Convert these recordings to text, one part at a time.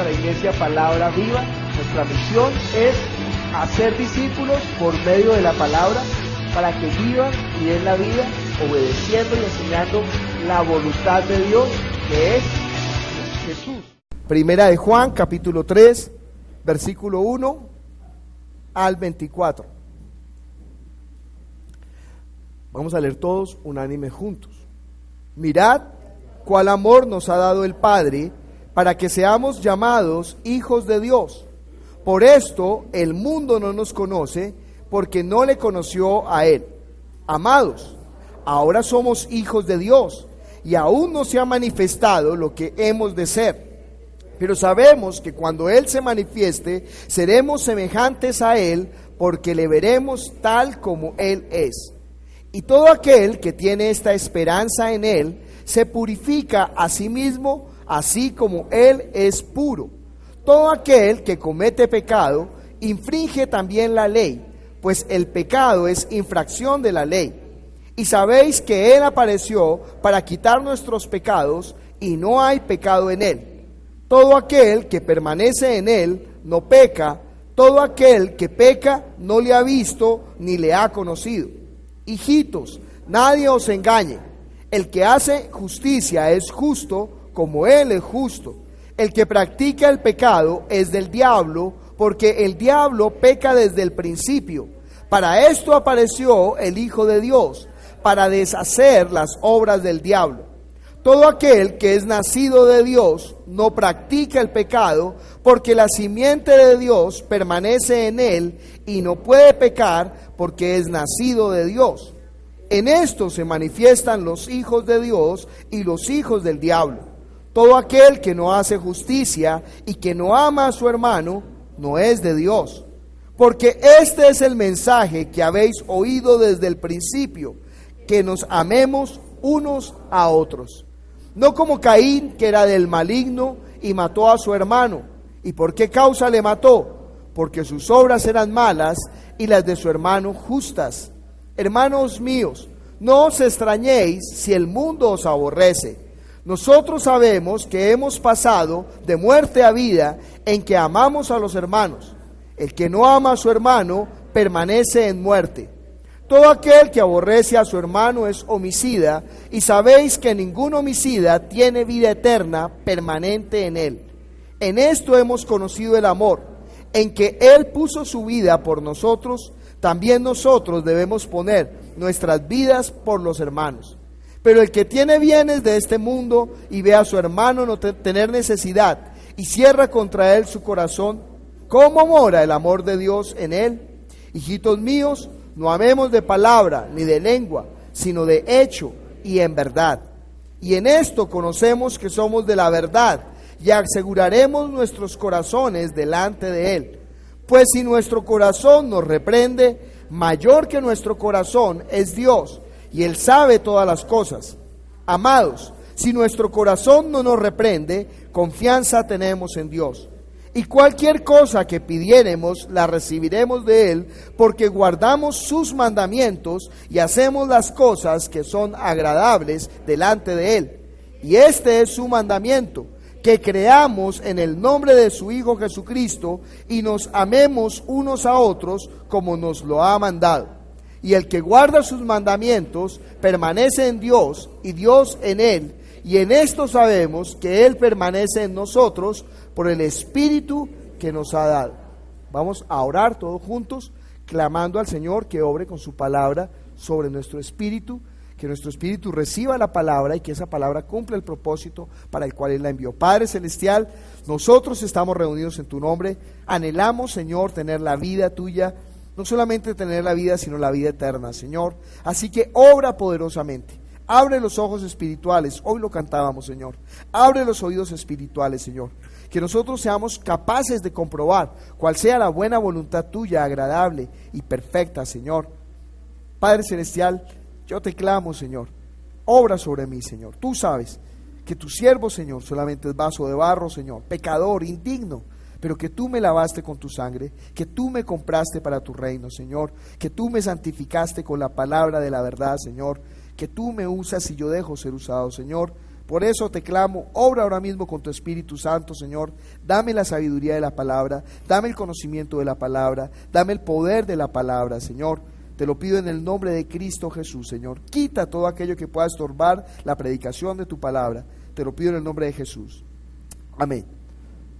a la iglesia Palabra Viva. Nuestra misión es hacer discípulos por medio de la palabra para que vivan y den la vida obedeciendo y enseñando la voluntad de Dios, que es Jesús. Primera de Juan, capítulo 3, versículo 1 al 24. Vamos a leer todos unánime juntos. Mirad cuál amor nos ha dado el Padre para que seamos llamados hijos de Dios. Por esto el mundo no nos conoce, porque no le conoció a Él. Amados, ahora somos hijos de Dios, y aún no se ha manifestado lo que hemos de ser. Pero sabemos que cuando Él se manifieste, seremos semejantes a Él, porque le veremos tal como Él es. Y todo aquel que tiene esta esperanza en Él, se purifica a sí mismo, así como Él es puro. Todo aquel que comete pecado, infringe también la ley, pues el pecado es infracción de la ley. Y sabéis que Él apareció para quitar nuestros pecados, y no hay pecado en Él. Todo aquel que permanece en Él no peca, todo aquel que peca no le ha visto ni le ha conocido. Hijitos, nadie os engañe. El que hace justicia es justo, como Él es justo. El que practica el pecado es del diablo, porque el diablo peca desde el principio. Para esto apareció el Hijo de Dios, para deshacer las obras del diablo. Todo aquel que es nacido de Dios no practica el pecado, porque la simiente de Dios permanece en él y no puede pecar porque es nacido de Dios. En esto se manifiestan los hijos de Dios y los hijos del diablo. Todo aquel que no hace justicia y que no ama a su hermano no es de Dios. Porque este es el mensaje que habéis oído desde el principio, que nos amemos unos a otros. No como Caín, que era del maligno y mató a su hermano. ¿Y por qué causa le mató? Porque sus obras eran malas y las de su hermano justas. Hermanos míos, no os extrañéis si el mundo os aborrece. Nosotros sabemos que hemos pasado de muerte a vida en que amamos a los hermanos. El que no ama a su hermano permanece en muerte. Todo aquel que aborrece a su hermano es homicida, y sabéis que ningún homicida tiene vida eterna permanente en él. En esto hemos conocido el amor, en que Él puso su vida por nosotros. También nosotros debemos poner nuestras vidas por los hermanos. Pero el que tiene bienes de este mundo y ve a su hermano no tener necesidad y cierra contra él su corazón, ¿cómo mora el amor de Dios en él? Hijitos míos, no amemos de palabra ni de lengua, sino de hecho y en verdad. Y en esto conocemos que somos de la verdad y aseguraremos nuestros corazones delante de Él. Pues si nuestro corazón nos reprende, mayor que nuestro corazón es Dios, y Él sabe todas las cosas. Amados, si nuestro corazón no nos reprende, confianza tenemos en Dios. Y cualquier cosa que pidiéremos, la recibiremos de Él, porque guardamos sus mandamientos y hacemos las cosas que son agradables delante de Él. Y este es su mandamiento, que creamos en el nombre de su Hijo Jesucristo y nos amemos unos a otros como nos lo ha mandado. Y el que guarda sus mandamientos permanece en Dios y Dios en él. Y en esto sabemos que Él permanece en nosotros por el Espíritu que nos ha dado. Vamos a orar todos juntos, clamando al Señor que obre con su palabra sobre nuestro espíritu, que nuestro espíritu reciba la palabra y que esa palabra cumpla el propósito para el cual Él la envió. Padre Celestial, nosotros estamos reunidos en tu nombre, anhelamos, Señor, tener la vida tuya, no solamente tener la vida, sino la vida eterna, Señor. Así que obra poderosamente. Abre los ojos espirituales, hoy lo cantábamos, Señor. Abre los oídos espirituales, Señor. Que nosotros seamos capaces de comprobar cuál sea la buena voluntad tuya, agradable y perfecta, Señor. Padre Celestial, yo te clamo, Señor. Obra sobre mí, Señor. Tú sabes que tu siervo, Señor, solamente es vaso de barro, Señor. Pecador, indigno. Pero que tú me lavaste con tu sangre, que tú me compraste para tu reino, Señor. Que tú me santificaste con la palabra de la verdad, Señor. Que tú me usas y yo dejo ser usado, Señor, Por eso te clamo, obra ahora mismo con tu Espíritu Santo, Señor. Dame la sabiduría de la palabra, dame el conocimiento de la palabra, dame el poder de la palabra, Señor. Te lo pido en el nombre de Cristo Jesús, Señor. Quita todo aquello que pueda estorbar la predicación de tu palabra. Te lo pido en el nombre de Jesús. Amén.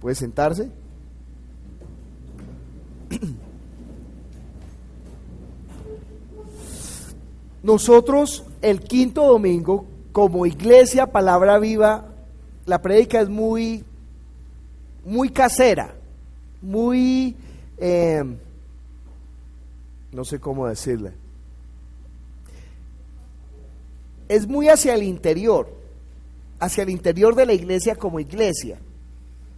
¿Puede sentarse? Nosotros el quinto domingo, como iglesia Palabra Viva, la prédica es muy casera, muy, no sé cómo decirle, es muy hacia el interior de la iglesia como iglesia.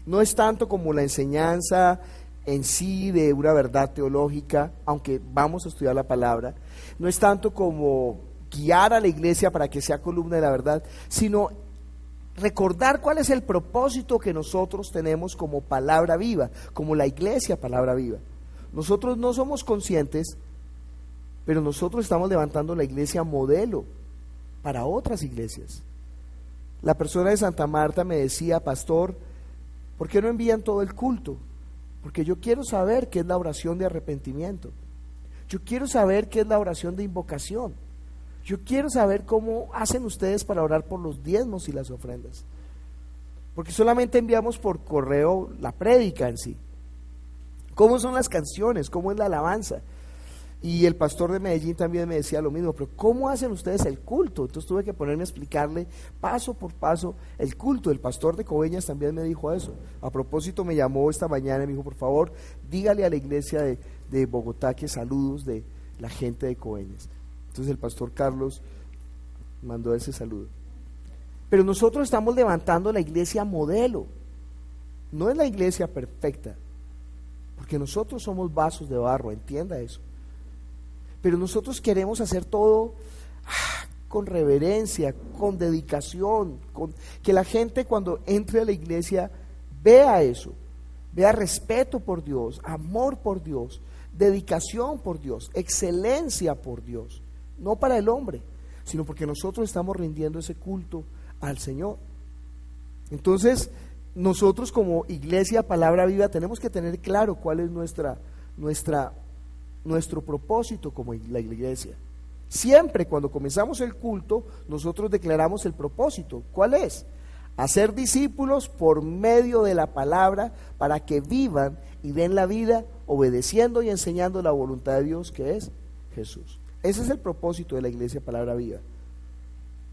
No es tanto como la enseñanza en sí de una verdad teológica, aunque vamos a estudiar la palabra. No es tanto como guiar a la iglesia para que sea columna de la verdad, sino recordar cuál es el propósito que nosotros tenemos como Palabra Viva, como la iglesia Palabra Viva. Nosotros no somos conscientes, pero nosotros estamos levantando la iglesia modelo para otras iglesias. La persona de Santa Marta me decía: pastor, ¿por qué no envían todo el culto? Porque yo quiero saber qué es la oración de arrepentimiento. Yo quiero saber qué es la oración de invocación. Yo quiero saber cómo hacen ustedes para orar por los diezmos y las ofrendas. Porque solamente enviamos por correo la prédica en sí. ¿Cómo son las canciones? ¿Cómo es la alabanza? Y el pastor de Medellín también me decía lo mismo, pero ¿cómo hacen ustedes el culto? Entonces tuve que ponerme a explicarle paso por paso el culto. El pastor de Coveñas también me dijo eso. A propósito, me llamó esta mañana y me dijo: por favor, dígale a la iglesia de Bogotá que saludos de la gente de Coveñas. Entonces el pastor Carlos mandó ese saludo. Pero nosotros estamos levantando la iglesia modelo. No es la iglesia perfecta, porque nosotros somos vasos de barro, entienda eso. Pero nosotros queremos hacer todo con reverencia, con dedicación, que la gente cuando entre a la iglesia vea eso, vea respeto por Dios, amor por Dios, dedicación por Dios, excelencia por Dios, no para el hombre, sino porque nosotros estamos rindiendo ese culto al Señor. Entonces, nosotros como iglesia Palabra Viva tenemos que tener claro cuál es nuestro propósito como la iglesia. Siempre cuando comenzamos el culto, nosotros declaramos el propósito. ¿Cuál es? Hacer discípulos por medio de la palabra para que vivan y den la vida obedeciendo y enseñando la voluntad de Dios, que es Jesús. Ese es el propósito de la iglesia Palabra Viva.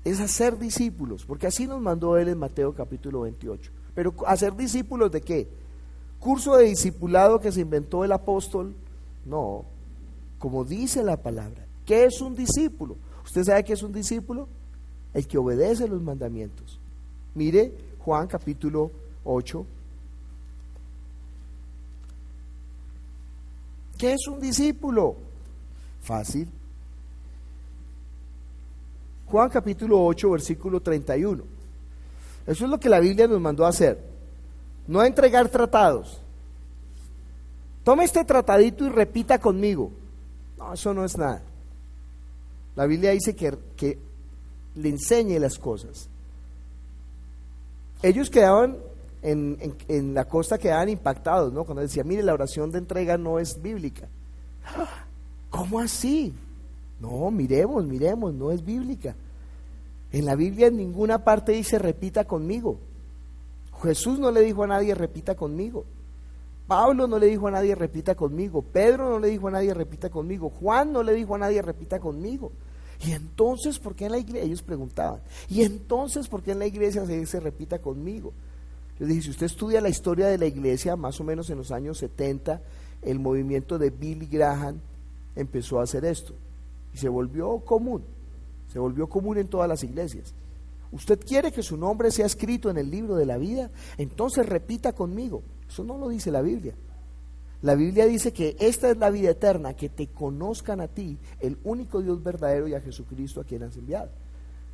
Es hacer discípulos, porque así nos mandó Él en Mateo capítulo 28. Pero ¿hacer discípulos de qué? ¿Curso de discipulado que se inventó el apóstol? No, como dice la palabra. ¿Qué es un discípulo? ¿Usted sabe qué es un discípulo? El que obedece los mandamientos. Mire Juan capítulo 8. ¿Qué es un discípulo? Fácil. Juan capítulo 8, versículo 31. Eso es lo que la Biblia nos mandó a hacer. No a entregar tratados. Tome este tratadito y repita conmigo. No, eso no es nada. La Biblia dice que le enseñe las cosas. Ellos quedaban en la costa, quedaban impactados, ¿no? Cuando decía: mire, la oración de entrega no es bíblica. ¿Cómo así? No, miremos, no es bíblica. En la Biblia en ninguna parte dice repita conmigo. Jesús no le dijo a nadie repita conmigo. Pablo no le dijo a nadie repita conmigo. Pedro no le dijo a nadie repita conmigo. Juan no le dijo a nadie repita conmigo. Y entonces, ¿por qué en la iglesia? Ellos preguntaban. Y entonces, ¿por qué en la iglesia se dice repita conmigo? Les dije: si usted estudia la historia de la iglesia, más o menos en los años 70, el movimiento de Billy Graham empezó a hacer esto. Y se volvió común en todas las iglesias. ¿Usted quiere que su nombre sea escrito en el libro de la vida? Entonces repita conmigo. Eso no lo dice la Biblia. La Biblia dice que esta es la vida eterna, que te conozcan a ti, el único Dios verdadero, y a Jesucristo a quien has enviado.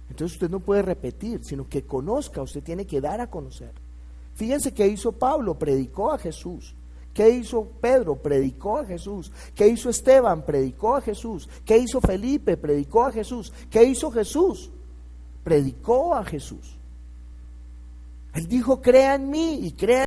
Entonces usted no puede repetir, sino que conozca, usted tiene que dar a conocer. Fíjense qué hizo Pablo: predicó a Jesús. ¿Qué hizo Pedro? Predicó a Jesús. ¿Qué hizo Esteban? Predicó a Jesús. ¿Qué hizo Felipe? Predicó a Jesús. ¿Qué hizo Jesús? Predicó a Jesús. Él dijo, crea en mí y crea